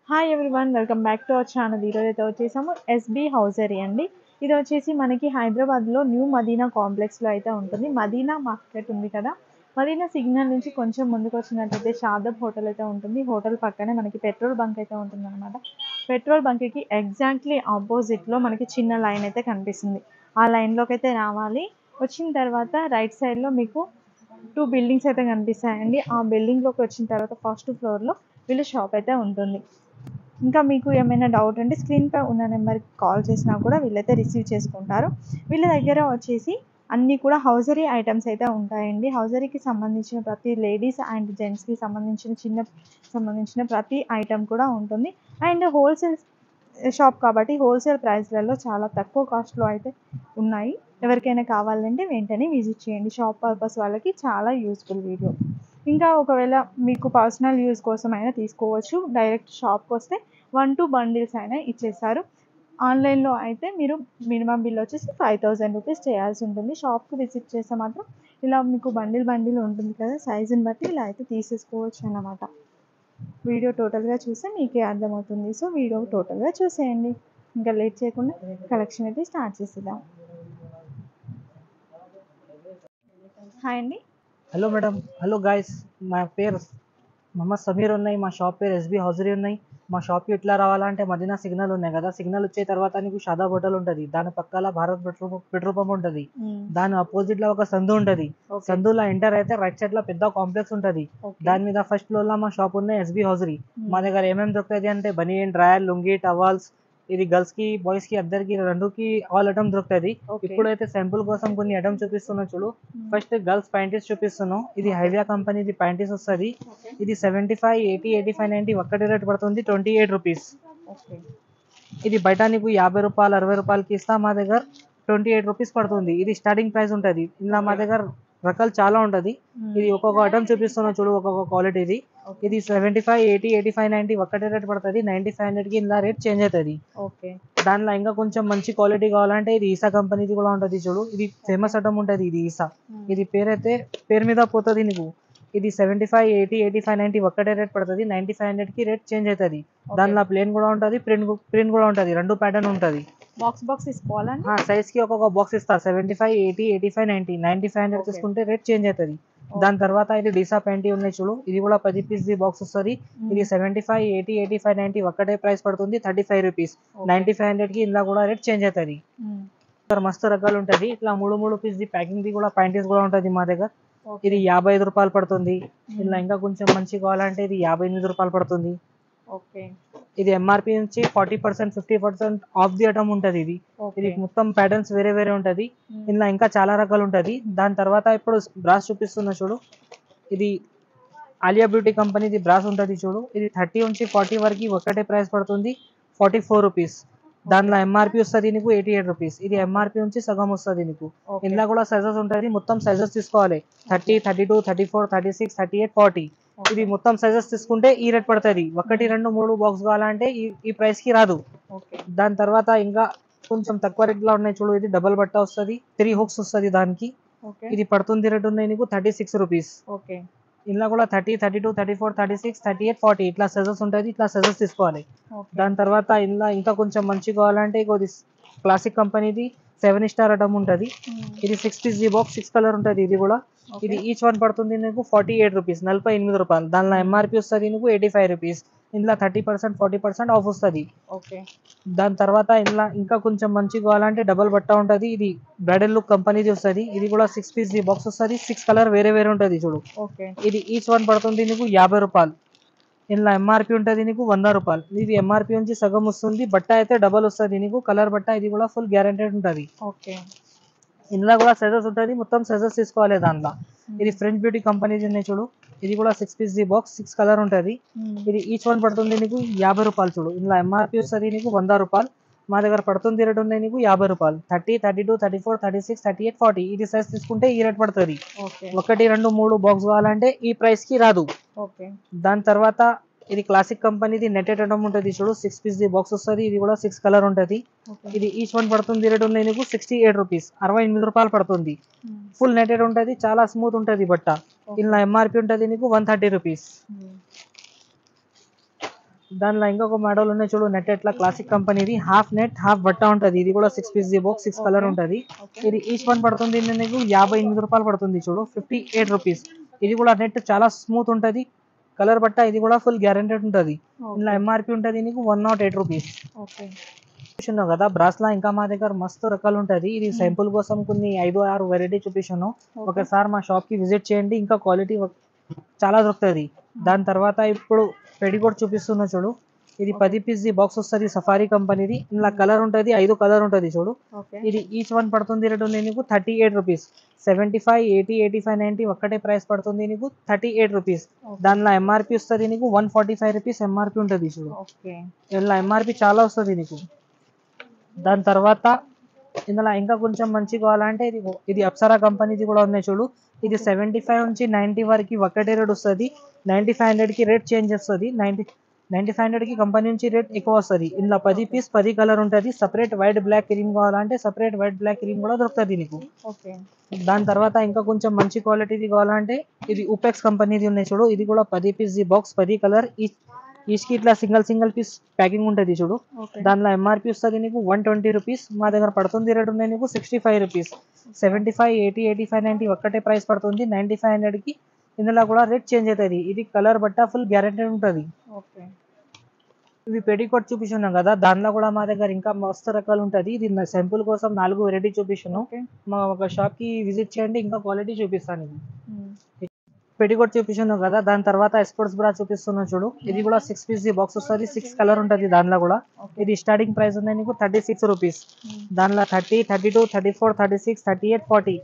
Hi everyone, welcome back to our channel. ఈరోజు అయితే వచ్చేసాము ఎస్బీ హౌజరీ అండి. ఇది వచ్చేసి మనకి హైదరాబాద్లో న్యూ మదీనా కాంప్లెక్స్లో అయితే ఉంటుంది. మదీనా మార్కెట్ ఉంది కదా, మదీనా సిగ్నల్ నుంచి కొంచెం ముందుకు వచ్చినట్టయితే షాదబ్ హోటల్ అయితే ఉంటుంది. హోటల్ పక్కనే మనకి పెట్రోల్ బంక్ అయితే ఉంటుంది అనమాట. పెట్రోల్ బంక్కి ఎగ్జాక్ట్లీ ఆపోజిట్లో మనకి చిన్న లైన్ అయితే కనిపిస్తుంది. ఆ లైన్లోకి అయితే రావాలి. వచ్చిన తర్వాత రైట్ సైడ్లో మీకు 2 బిల్డింగ్స్ అయితే కనిపిస్తాయండి. ఆ బిల్డింగ్లోకి వచ్చిన తర్వాత ఫస్ట్ ఫ్లోర్లో వీళ్ళ షాప్ అయితే ఉంటుంది. ఇంకా మీకు ఏమైనా డౌట్ ఉంటే స్క్రీన్పై ఉన్న నెంబర్కి కాల్ చేసినా కూడా వీళ్ళైతే రిసీవ్ చేసుకుంటారు. వీళ్ళ దగ్గర వచ్చేసి అన్నీ కూడా హౌజరీ ఐటమ్స్ అయితే ఉంటాయండి. హౌజరీకి సంబంధించిన ప్రతి లేడీస్ అండ్ జెంట్స్కి సంబంధించిన ప్రతి ఐటమ్ కూడా ఉంటుంది. అండ్ హోల్సేల్ షాప్ కాబట్టి హోల్సేల్ ప్రైస్లలో చాలా తక్కువ కాస్ట్లో అయితే ఉన్నాయి. ఎవరికైనా కావాలంటే వెంటనే విజిట్ చేయండి. షాప్ పర్పస్ వాళ్ళకి చాలా యూస్ఫుల్ వీడియో. ఇంకా ఒకవేళ మీకు పర్సనల్ యూజ్ కోసం అయినా తీసుకోవచ్చు. డైరెక్ట్ షాప్కి వస్తే 1-2 బండిల్స్ అయినా ఇచ్చేస్తారు. ఆన్లైన్లో అయితే మీరు మినిమం బిల్ వచ్చేసి 5000 రూపీస్ చేయాల్సి ఉంటుంది. షాప్కి విజిట్ చేస్తే మాత్రం ఇలా మీకు బండిల్ ఉంటుంది కదా, సైజుని బట్టి ఇలా అయితే తీసేసుకోవచ్చు అన్నమాట. వీడియో టోటల్గా చూస్తే మీకే అర్థమవుతుంది. సో వీడియో టోటల్గా చూసేయండి. ఇంకా లేట్ చేయకుండా కలెక్షన్ అయితే స్టార్ట్ చేసేద్దాం. హాయ్ అండి. Hello madam, hello guys. మా పేరు మహమ్మద్ సమీర్ ఉన్నాయి. మా షాప్ పేరు ఎస్బీ హౌజరీ ఉన్నాయి. మా షాప్కి ఎట్లా రావాలంటే మదీనా సిగ్నల్ ఉన్నాయి కదా, సిగ్నల్ వచ్చే తర్వాత నీకు షాదాబ్ హోటల్ ఉంటుంది. దాని పక్కల భారత్ పెట్రోల్ పంప్ ఉంటుంది. దాని అపోజిట్ లో ఒక సందు ఉంటుంది. సందులో ఎంటర్ అయితే రైట్ సైడ్ లో పెద్ద కాంప్లెక్స్ ఉంటుంది. దాని మీద ఫస్ట్ ఫ్లోర్ లో మా షాప్ ఉన్నాయి ఎస్బీ హౌజరీ. మా దగ్గర ఏమేమి దొరుకుతుంది అంటే బనియన్, డ్రాయర్, లుంగి, టవాల్స్, ఇది గర్ల్స్ కి బాయ్స్ కి అందరికి రెండుకి ఆల్ ఐటమ్ దొరుకుతుంది. ఇప్పుడైతే శాంపుల్ కోసం కొన్ని ఐటమ్ చూపిస్తున్నా చూడు. ఫస్ట్ గర్ల్స్ ప్యాంటీస్ చూపిస్తున్నాం. ఇది హైవియా కంపెనీది ప్యాంటీస్ వస్తుంది. ఇది 75, 80, 85, 90 ఒక్కటి రేట్ పడుతుంది 28 రూపీస్. ఇది బయట నీకు 50 రూపాయలు 60 రూపాయలకి ఇస్తా, మా దగ్గర 28 రూపీస్ పడుతుంది. ఇది స్టార్టింగ్ ప్రైస్ ఉంటుంది. ఇలా మా దగ్గర రకాలు చాలా ఉంటుంది. ఇది ఒక్కొక్క ఐటమ్ చూపిస్తున్నా చూడు, ఒక్కొక్క క్వాలిటీ. ఇది 75, 80, 85, 90 ఒక్కటే రేట్ పడుతుంది. 9500 కి ఇలా రేట్ చేంజ్ అవుతుంది. దానిలో ఇంకా కొంచెం మంచి క్వాలిటీ కావాలంటే ఇది ఈసా కంపెనీది కూడా ఉంటుంది చూడు. ఇది ఫేమస్ ఐటమ్ ఉంటుంది. ఇది ఈసా, ఇది పేరు మీద పోతుంది నీకు. ఇది 75, 80, 85, 90 ఒక్కటే రేట్ పడుతుంది. 9500 కి రేట్ చేంజ్ అవుతుంది. దానిలో ప్లేన్ కూడా ఉంటుంది, ప్రింట్ కూడా ఉంటుంది, రెండు ప్యాటర్న్ ఉంటుంది. బాక్స్ తీసుకోవాలండి. సైజ్ కి ఒక్కొక్క బాక్స్ ఇస్తా. 75, 80, 85, 90 9500 తీసుకుంటే రేట్ చేంజ్ అవుతుంది. దాని తర్వాత ఇది డీసా ప్యాంటీ ఉన్నాయి చూడు. ఇది కూడా 10 పీస్ బాక్స్ వస్తుంది. ఇది 75, 80, 85, 90 ఒక్కటే ప్రైస్ పడుతుంది 35 రూపీస్. 9500 కి ఇలా కూడా రేట్ చేంజ్ అవుతుంది. మస్తు రకాలు ఉంటుంది. ఇట్లా 3 పీస్ ప్యాకింగ్ ది కూడా ప్యాంటీస్ కూడా ఉంటుంది మా దగ్గర. ఇది 55 రూపాయలు పడుతుంది. ఇలా ఇంకా కొంచెం మంచి కావాలంటే ఇది 58 రూపాయలు పడుతుంది. ఇది ఎంఆర్పి నుంచి 40%, 50% ఆఫ్ ది ఐటమ్ ఉంటుంది. ఇది మొత్తం ప్యాటర్న్స్ వేరే వేరే ఉంటుంది. ఇలా ఇంకా చాలా రకాలు ఉంటుంది. దాని తర్వాత ఇప్పుడు బ్రాస్ చూపిస్తున్నా చూడు. ఇది ఆలియా బ్యూటీ కంపెనీది బ్రాస్ ఉంటుంది చూడు. ఇది 30 నుంచి 40 వరకు ఒకటే ప్రైస్ పడుతుంది 44 రూపీస్. దానిలో ఎంఆర్పి వస్తుంది నీకు 88 రూపీస్. ఇది ఎంఆర్పి నుంచి సగం వస్తుంది నీకు. ఇందులో కూడా సైజెస్ ఉంటుంది. మొత్తం సైజెస్ తీసుకోవాలి. 30, 32, 34, 36, 38, 40. ఇది మొత్తం సైజెస్ తీసుకుంటే ఈ రేట్ పడుతుంది. 1, 2, 3 బాక్స్ కావాలంటే ఈ ప్రైస్ కి రాదు. దాని తర్వాత ఇంకా కొంచెం తక్కువ రేట్ లో ఉన్నాయి చూడు. ఇది డబల్ బట్ట వస్తుంది, 3 హుక్స్ వస్తుంది దానికి. ఇది పడుతుంది రేట్ ఉన్నాయి నీకు 36 రూపీస్. ఇందులో కూడా 30, 32, 34, 36, 38, 40 ఇట్లా సైజెస్ ఉంటుంది. ఇట్లా సైజెస్ తీసుకోవాలి. దాని తర్వాత ఇందులో ఇంకా కొంచెం మంచి కావాలంటే ఇది క్లాసిక్ కంపెనీది 7 స్టార్ ఐటమ్ ఉంటుంది. ఇది 6 పీస్ బాక్స్, 6 కలర్ ఉంటుంది. ఇది కూడా ఇది ఈచ్ వన్ పడుతుంది నీకు 48 రూపీస్, 48 రూపాయలు. దానిలో ఎంఆర్పి వస్తుంది నీకు 85 రూపీస్. ఇందులో 30%, 40% ఆఫ్ వస్తుంది. దాని తర్వాత ఇందులో ఇంకా కొంచెం మంచి కావాలంటే డబల్ బట్ట ఉంటుంది. ఇది బ్రైడల్ లుక్ కంపెనీది వస్తుంది. ఇది కూడా 6 పీస్ బాక్స్ వస్తుంది. 6 కలర్ వేరే వేరే ఉంటుంది చూడు. ఇది ఈచ్ వన్ పడుతుంది నీకు 50 రూపాయలు. ఇందులో ఎంఆర్పి ఉంటుంది నీకు 100 రూపాయలు. ఇది ఎంఆర్పి నుంచి సగం వస్తుంది. బట్ట అయితే డబల్ వస్తుంది నీకు, కలర్ బట్ట. ఇది కూడా ఫుల్ గ్యారెంటెడ్ ఉంటుంది. ఇందులో కూడా సైజెస్ ఉంటుంది. మొత్తం సైజెస్ తీసుకోవాలి దాంట్లో. ఇది ఫ్రెంచ్ బ్యూటీ కంపెనీది ఉన్నాయి చూడు. ఇది కూడా 6 పీస్ బాక్స్, 6 కలర్ ఉంటుంది. ఇది ఈచ్ వన్ పడుతుంది నీకు 50 రూపాయలు చూడు. ఇందులో ఎంఆర్పి వస్తుంది నీకు 100 రూపాయలు. మా దగ్గర పడుతుంది రేట్ ఉన్నాయి నీకు 50 రూపాయలు. 30, 32, 34, 36, 38, 40 ఇది సైజ్ తీసుకుంటే ఈ రేట్ పడుతుంది. 1, 2, 3 బాక్స్ కావాలంటే ఈ ప్రైస్ కి రాదు. దాని తర్వాత ఇది క్లాసిక్ కంపెనీది నెట్టెడ్ ఐటమ్ ఉంటుంది చూడు. 6 పీస్ బాక్స్ వస్తుంది. ఇది కూడా 6 కలర్ ఉంటుంది. ఇది ఈచ్ వన్ పడుతుంది రేట్ ఉన్నాయి నీకు 68 రూపీస్, 68 రూపాయలు పడుతుంది. ఫుల్ నెట్టెడ్ ఉంటుంది, చాలా స్మూత్ ఉంటుంది బట్ట. ఇలా ఎంఆర్పి ఉంటుంది నీకు 130 రూపీస్. దానిలో ఇంకొక మోడల్ ఉన్నాయి చూడు, నెట్ ఎట్లా క్లాసిక్ కంపెనీది, హాఫ్ నెట్ హాఫ్ బట్ట ఉంటుంది. ఇది కూడా 6 పీస్ బాక్స్, 6 కలర్ ఉంటుంది. ఇది ఈచ్ వన్ పడుతుంది నీకు 58 రూపాయలు పడుతుంది చూడు, 58 రూపీస్. ఇది కూడా నెట్ చాలా స్మూత్ ఉంటుంది, కలర్ బట్ట. ఇది కూడా ఫుల్ గ్యారెంటెడ్ ఉంటుంది. ఇందులో ఎంఆర్పి ఉంటుంది నీకు 108 రూపీస్. చూపిస్తున్నావు కదా బ్రాస్లా, ఇంకా మా దగ్గర మస్తు రకాలు ఉంటుంది. ఇది శాంపుల్ కోసం కొన్ని 5-6 వెరైటీ చూపిస్తున్నాను. ఒకసారి మా షాప్ కి విజిట్ చేయండి, ఇంకా క్వాలిటీ చాలా దొరుకుతుంది. దాని తర్వాత ఇప్పుడు పెడికోట్ చూపిస్తున్నా చూడు, ఇది 10 పీస్ బాక్స్ వస్తుంది, సఫారీ కంపెనీది. ఇందులో కలర్ ఉంటుంది, 5 కలర్ ఉంటుంది చూడు. ఇది ఈచ్ వన్ పడుతుంది రేట్ ఉంది నీకు 38 రూపీస్. 75, 80, 85, 90 ఒక్కటే ప్రైస్ పడుతుంది నీకు 38 రూపీస్. దానిలో ఎంఆర్పి వస్తుంది నీకు 145 రూపీస్ ఎంఆర్పి ఉంటుంది చూడు. ఇందులో ఎంఆర్పి చాలా వస్తుంది నీకు. దాని తర్వాత ఇందులో ఇంకా కొంచెం మంచి కావాలంటే ఇది అప్సరా కంపెనీది కూడా ఉన్నాయి చూడు. ఇది 75 నుంచి 90 వరకు ఒకటే రేట్ వస్తుంది. 9500కి రేట్ చేంజ్ వస్తుంది. 9500కి కంపెనీ నుంచి రేట్ ఎక్కువ వస్తుంది. ఇందులో 10 పీస్ 10 కలర్ ఉంటుంది. సపరేట్ వైట్ బ్లాక్ క్రీమ్ కావాలంటే సపరేట్ వైట్ బ్లాక్ క్రీమ్ కూడా దొరుకుతుంది నీకు. దాని తర్వాత ఇంకా కొంచెం మంచి క్వాలిటీది కావాలంటే ఇది ఉపెక్స్ కంపెనీది ఉన్నాయి చూడు. ఇది కూడా 10 పీస్ బాక్స్, 10 కలర్. ఈచ్కి ఇట్లా సింగిల్ పీస్ ప్యాకింగ్ ఉంటుంది చూడు. దానిలో ఎంఆర్పి వస్తుంది నీకు 120 రూపీస్. మా దగ్గర పడుతుంది రేట్ ఉన్నాయి నీకు 65 రూపీస్. 75, 80, 85, 90 ఒక్కటే ప్రైస్ పడుతుంది. 9500కి ఇందులో కూడా రేట్ చేంజ్ అవుతుంది. ఇది కలర్ బట్ట ఫుల్ గ్యారెంటీ ఉంటుంది. ఇవి పెడికోట్ చూపిస్తున్నాం కదా, దానిలో కూడా మా దగ్గర ఇంకా మస్తు రకాలు ఉంటుంది. ఇది శాంపుల్ కోసం 4 వెరైటీ చూపిస్తున్నాను. మా ఒక షాప్ కి విజిట్ చేయండి, ఇంకా క్వాలిటీ చూపిస్తాను. ఇది పెడికోట్ చూపిస్తున్నాం కదా, దాని తర్వాత స్పోర్ట్స్ బ్రా చూపిస్తున్నాం చూడు. ఇది కూడా 6 పీస్ బాక్స్ వస్తుంది, 6 కలర్ ఉంటుంది దానిలో కూడా. ఇది స్టార్టింగ్ ప్రైస్ ఉంది నీకు 36 రూపీస్. దానిలో 30, 32, 34, 36, 38, 40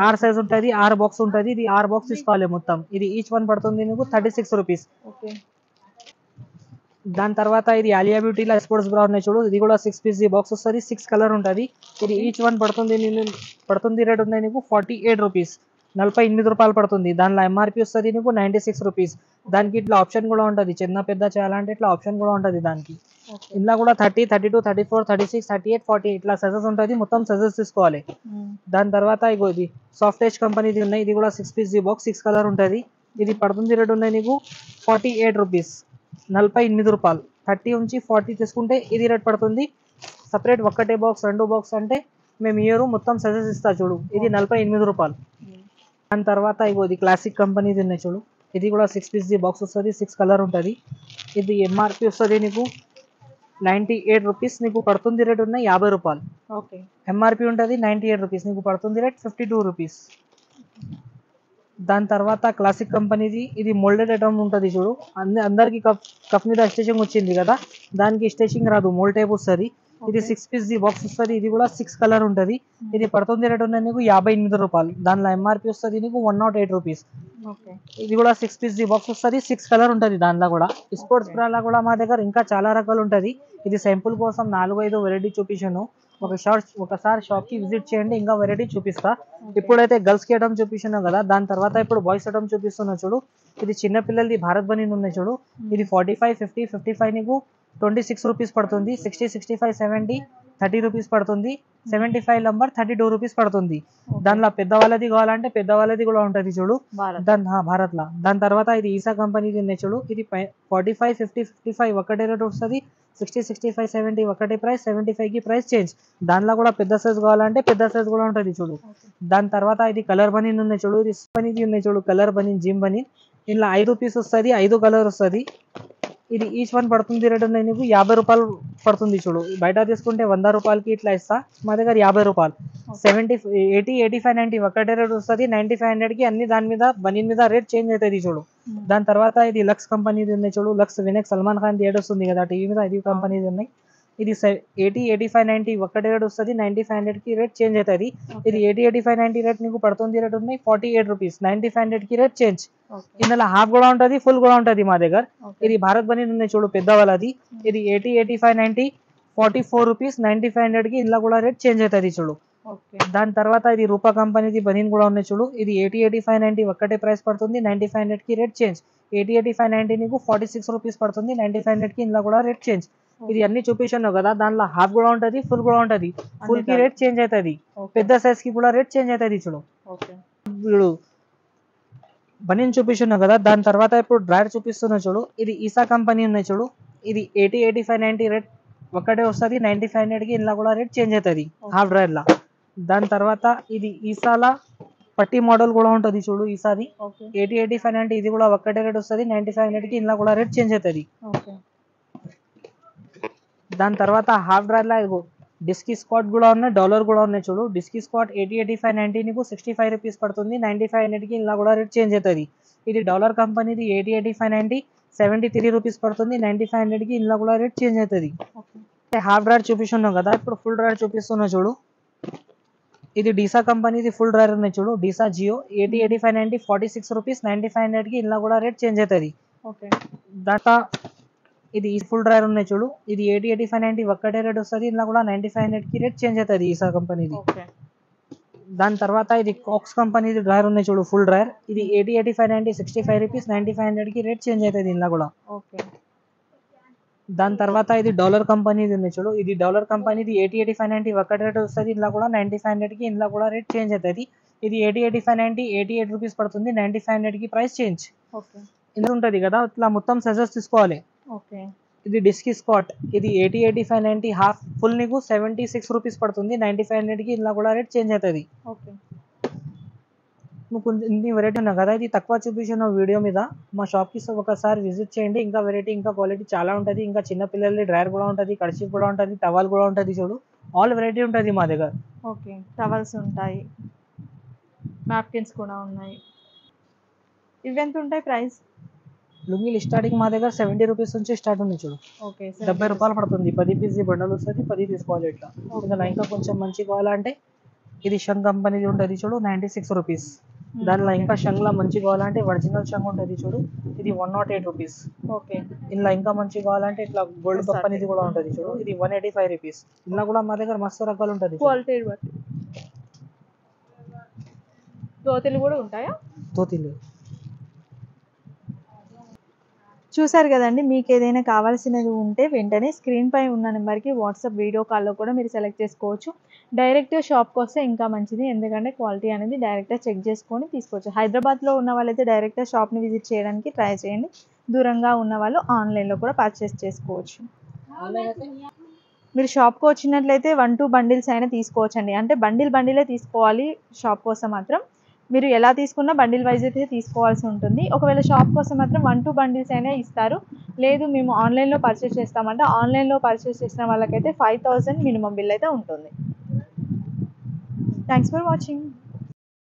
6 సైజ్ ఉంటుంది, 6 బాక్స్ ఉంటుంది. ఇది 6 బాక్స్ తీసుకోవాలి మొత్తం. ఇది ఈచ్ వన్ పడుతుంది నీకు 36 రూపీస్. దాని తర్వాత ఇది ఆలియా బ్యూటీలో స్పోర్ట్స్ బ్రా ఉన్నాయి చూడు. ఇది కూడా 6 పీస్ బాక్స్ వస్తుంది, 6 కలర్ ఉంటుంది. ఇది ఈచ్ వన్ పడుతుంది రేట్ ఉంది నీకు 48 రూపీస్, 48 రూపాయలు పడుతుంది. దానిలో ఎంఆర్పి వస్తుంది నీకు 96 రూపీస్. దానికి ఇట్లా ఆప్షన్ కూడా ఉంటుంది, చిన్న పెద్ద చేయాలంటే ఇట్లా ఆప్షన్ కూడా ఉంటుంది దానికి. ఇందులో కూడా 30, 32, 34, 36, 38, 40 ఇట్లా సైజెస్ ఉంటుంది. మొత్తం సైజెస్ తీసుకోవాలి. దాని తర్వాత ఇది సాఫ్ట్ టచ్ కంపెనీది ఉన్నాయి. ఇది కూడా 6 పీస్ బాక్స్, 6 కలర్ ఉంటుంది. ఇది పడుతుంది రేట్ ఉన్నాయి నీకు 48 రూపీస్, 48 రూపాయలు. 30 నుంచి 40 తీసుకుంటే ఇది రేట్ పడుతుంది. సపరేట్ ఒక్కటే బాక్స్ 2 బాక్స్ అంటే మేము ఇయర్ మొత్తం సజెస్ ఇస్తా చూడు. ఇది 48 రూపాయలు. దాని తర్వాత ఇది క్లాసిక్ కంపెనీది ఉన్నాయి చూడు. ఇది కూడా 6 పీస్ బాక్స్ వస్తుంది, 6 కలర్ ఉంటుంది. ఇది ఎంఆర్పి వస్తుంది నీకు 98 రూపీస్. నీకు పడుతుంది రేట్ ఉన్నాయి 50 రూపాయలు. ఎంఆర్పి ఉంటుంది 98 రూపీస్, నీకు పడుతుంది రేట్ 52 రూపీస్. దాని తర్వాత క్లాసిక్ కంపెనీది ఇది మోల్డెడ్ ఐటమ్ ఉంటుంది చూడు. అందరికి కప్ మీద స్టిచింగ్ వచ్చింది కదా, దానికి స్టిచింగ్ రాదు, మోల్డ్ టైప్ వస్తుంది. ఇది 6 పీస్ బాక్స్ వస్తుంది. ఇది కూడా 6 కలర్ ఉంటుంది. ఇది పడుతుంది రేట్ ఉన్నాయి నీకు 58 రూపాయలు. దానిలో ఎంఆర్పి వస్తుంది నీకు 108 రూపీస్. ఇది కూడా 6 పీస్ బాక్స్ వస్తుంది, 6 కలర్ ఉంటుంది దానిలో కూడా. స్పోర్ట్స్ బ్రాలో కూడా మా దగ్గర ఇంకా చాలా రకాలు ఉంటుంది. ఇది శాంపుల్ కోసం 4-5 వెరైటీ చూపించాను. ఒకసారి షాప్ కి విజిట్ చేయండి, ఇంకా వెరైటీ చూపిస్తా. ఇప్పుడైతే గర్ల్స్ కి ఐటమ్ చూపిస్తున్నాం కదా, దాని తర్వాత ఇప్పుడు బాయ్స్ ఐటమ్ చూపిస్తున్నా చూడు. ఇది చిన్న పిల్లలది భారత్ బనీన్ ఉన్నాయి చూడు. ఇది 45, 50, 55 నీకు 26 రూపీస్ పడుతుంది. 60, 65, 70 30 రూపీస్ పడుతుంది. 75 నంబర్ 32 రూపీస్ పడుతుంది. దానిలో పెద్దవాళ్ళది కావాలంటే పెద్దవాళ్ళది కూడా ఉంటుంది చూడు, భారత్ లా. దాని తర్వాత ఇది ఈసా కంపెనీది ఉన్నాయి చూడు. ఇది 45, 50, 55 ఒకటే రేట్ వస్తుంది. 60, 65, 70 ఒకటే ప్రైస్. 75కి price change. దానిలో కూడా పెద్ద సైజ్ కావాలంటే పెద్ద సైజ్ కూడా ఉంటుంది చూడు. దాని తర్వాత ఇది కలర్ బనీన్ ఉన్నాయి చూడు. ఇది బనీన్ ఉన్నాయి చూడు, కలర్ బనీన్, జిమ్ బనీన్. ఇందులో 5 పీస్ వస్తుంది, 5 కలర్ వస్తుంది. ఇది ఈచ్ వన్ పడుతుంది రేట్ ఉన్నాయి నీకు 50 రూపాయలు పడుతుంది చూడు. బయట తీసుకుంటే 100 రూపాయలకి ఇట్లా ఇస్తా, మా దగ్గర 50 రూపాయలు. 70, 80, 85, 90 ఒకటే రేట్ వస్తుంది. 9500కి అన్ని దాని మీద బనీన్ మీద రేట్ చేంజ్ అవుతుంది చూడు. దాని తర్వాత ఇది లక్స్ కంపెనీది ఉన్నాయి చూడు. లక్స్ వినయక్ సల్మాన్ ఖాన్ ఏడ్ వస్తుంది కదా టీవీ మీద, ఇది కంపెనీది ఉన్నాయి. ఇది 80, 85, 90 ఒకటే రేట్ వస్తుంది. 9500కి రేట్ చేంజ్ అవుతుంది. ఇది 80, 85, 90 రేట్ నీకు పడుతుంది రేట్ ఉన్నాయి 48 రూపీస్. 9500కి రేట్ చేంజ్. ఇందులో హాఫ్ కూడా ఉంటుంది, ఫుల్ కూడా ఉంటుంది మా దగ్గర. ఇది భారత్ బనీన్ ఉన్నాయి చూడు, పెద్దవాళ్ళది. ఇది 80, 85, 90 44 రూపీస్. 9500కి ఇందులో కూడా రేట్ చేంజ్ అవుతుంది చూడు. దాని తర్వాత ఇది రూపా కంపెనీది బనీన్ కూడా ఉన్నాయి చూడు. ఇది 80, 85, 90 ఒక్కటే ప్రైస్ పడుతుంది. 9500కి రేట్ చేంజ్. 80, 85, 90 నీకు 46 రూపీస్ పడుతుంది. 9500కి ఇందులో కూడా రేట్ చేంజ్. ఇది అన్ని చూపించాను కదా, దానిలో హాఫ్ కూడా ఉంటుంది, ఫుల్ కూడా ఉంటుంది. ఫుల్ కి రేట్ చేంజ్ అవుతుంది, పెద్ద సైజ్ కి కూడా రేట్ చేంజ్ అవుతుంది చూడు. ఇప్పుడు బనీన్ చూపిస్తున్నా కదా, దాని తర్వాత ఇప్పుడు డ్రైర్ చూపిస్తున్నా చూడు. ఇది ఈసా కంపెనీ ఉన్నాయి చూడు. ఇది 80, 85, 90 రేట్ ఒక్కటే వస్తుంది. 9500కి ఇందులో కూడా రేట్ చేంజ్ అవుతుంది హాఫ్ డ్రైర్లా. దాని తర్వాత ఇది ఈసాలా పట్టి మోడల్ కూడా ఉంటుంది చూడు. ఈసారి 80, 85, 90 ఇది కూడా ఒక్కటే రేట్ వస్తుంది. 9500కి ఇందులో కూడా రేట్ చేంజ్ అవుతుంది. దాని తర్వాత హాఫ్ డ్రైర్లా ఇదిగో డిస్కీ స్కాట్ కూడా ఉన్నాయి, డాలర్ కూడా ఉన్నాయి చూడు. డిస్కీ స్కాట్ 80, 85, 90 నీకు 65 రూపీస్ పడుతుంది. 9500కి ఇందులో కూడా రేట్ చేంజ్ అవుతుంది. ఇది డాలర్ కంపెనీది 80, 85, 90 73 రూపీస్ పడుతుంది. 9500కి ఇందులో కూడా రేట్ చేంజ్ అవుతుంది. హాఫ్ డ్రైర్ చూపిస్తున్నాం కదా, ఇప్పుడు ఫుల్ డ్రైర్ చూపిస్తున్నా చూడు. ఇది డీసా కంపెనీది ఫుల్ డ్రైర్ ఉన్నాయి చూడు. డీసా జియో 80, 85, 90 46 రూపీస్. 9500కి ఇందులో కూడా రేట్ చేంజ్ అవుతుంది. దాంట్లో ఇది ఫుల్ డ్రైర్ ఉన్నాయి చూడు. ఇది 80, 85, 90 ఒక్కటే రేట్ వస్తుంది. ఇందులో కూడా 9500కి రేట్ చేంజ్ అవుతుంది ఈసా కంపెనీది. దాని తర్వాత ఇది కాక్స్ కంపెనీది డ్రైర్ ఉన్నాయి చూడు, ఫుల్ డ్రైర్. ఇది 80, 85, 90 65 రూపీస్. 9500కి రేట్ చేంజ్ అవుతుంది ఇందులో కూడా. దాని తర్వాత ఇది డాలర్ కంపెనీది ఉన్నాయి చూడు. ఇది డాలర్ కంపెనీది 80, 85, 90 ఒక్కటే రేట్ వస్తుంది. ఇందులో కూడా 9500కి ఇందులో కూడా రేట్ చేంజ్ అవుతుంది. ఇది 80, 85, 90 88 రూపీస్ పడుతుంది. 9500కి ప్రైస్ చేంజ్ ఇందులో ఉంటుంది కదా. ఇట్లా మొత్తం సజెస్ట్ తీసుకోవాలి. ఇది డిస్కీ స్కాట్. ఇది 80, 85, 90 హాఫ్ ఫుల్ నీకు 76 రూపీస్ పడుతుంది. 9500కి ఇందులో కూడా రేట్ చేంజ్ అవుతుంది. నువ్వు కొంచెం ఇన్ని వెరైటీ ఉన్నాయి కదా, ఇది తక్కువ చూపించిన వీడియో మీద. మా షాప్కి ఒకసారి విజిట్ చేయండి. ఇంకా వెరైటీ ఇంకా క్వాలిటీ చాలా ఉంటుంది. ఇంకా చిన్న పిల్లలది డ్రైర్ కూడా ఉంటుంది, కర్చీఫ్ కూడా ఉంటుంది, టవల్ కూడా ఉంటుంది చూడు. ఆల్ వెరైటీ ఉంటుంది మా దగ్గర. టవల్స్ ఉంటాయి, నాప్కిన్స్ కూడా ఉన్నాయి. ఇవి ఎంత ఉంటాయి ప్రైస్? లుంగీలు స్టార్టింగ్ మా దగ్గర 70 రూపీస్ నుంచి స్టార్ట్ ఉంది చూడు. 70 రూపాయలు పడుతుంది. 10 పీస్ బండల్ వస్తుంది. 10 తీసుకోవాలి ఇట్లా. ఇందులో ఇంకా కొంచెం మంచి కావాలంటే ఇది షంగ్ కంపెనీది ఉంటుంది చూడు, 96 రూపీస్. దానిలో ఇంకా షంగ్లా మంచి కావాలంటే ఒరిజినల్ షంగ్ ఉంటుంది చూడు, ఇది 108 రూపీస్. ఇందులో ఇంకా మంచి కావాలంటే ఇట్లా గోల్డ్ కంపెనీది కూడా ఉంటుంది చూడు, ఇది 185 రూపీస్. ఇందులో కూడా మా దగ్గర మస్తు రకాలు ఉంటుంది. క్వాలిటీ బట్టి దోతీలు కూడా ఉంటాయా? దోతీలు చూసారు కదండి. మీకు ఏదైనా కావాల్సినది ఉంటే వెంటనే స్క్రీన్ పై ఉన్న నెంబర్కి వాట్సాప్ వీడియో కాల్లో కూడా మీరు సెలెక్ట్ చేసుకోవచ్చు. డైరెక్ట్ షాప్కి వస్తే ఇంకా మంచిది, ఎందుకంటే క్వాలిటీ అనేది డైరెక్ట్గా చెక్ చేసుకొని తీసుకోవచ్చు. హైదరాబాద్లో ఉన్న వాళ్ళైతే డైరెక్ట్గా షాప్ని విజిట్ చేయడానికి ట్రై చేయండి. దూరంగా ఉన్న వాళ్ళు ఆన్లైన్లో కూడా పర్చేస్ చేసుకోవచ్చు. మీరు షాప్కి వచ్చినట్లయితే 1, 2 బండిల్స్ అయినా తీసుకోవచ్చండి. అంటే బండిలే తీసుకోవాలి షాప్ కోసం మాత్రం. మీరు ఎలా తీసుకున్నా బండిల్ వైజ్ అయితే తీసుకోవాల్సి ఉంటుంది. ఒకవేళ షాప్ కోసం మాత్రం 1, 2 బండిల్స్ అయినా ఇస్తారు. లేదు మేము ఆన్లైన్లో పర్చేస్ చేస్తామంటే ఆన్లైన్లో పర్చేస్ చేసిన వాళ్ళకైతే 5000 మినిమం బిల్ అయితే ఉంటుంది. Thanks for watching.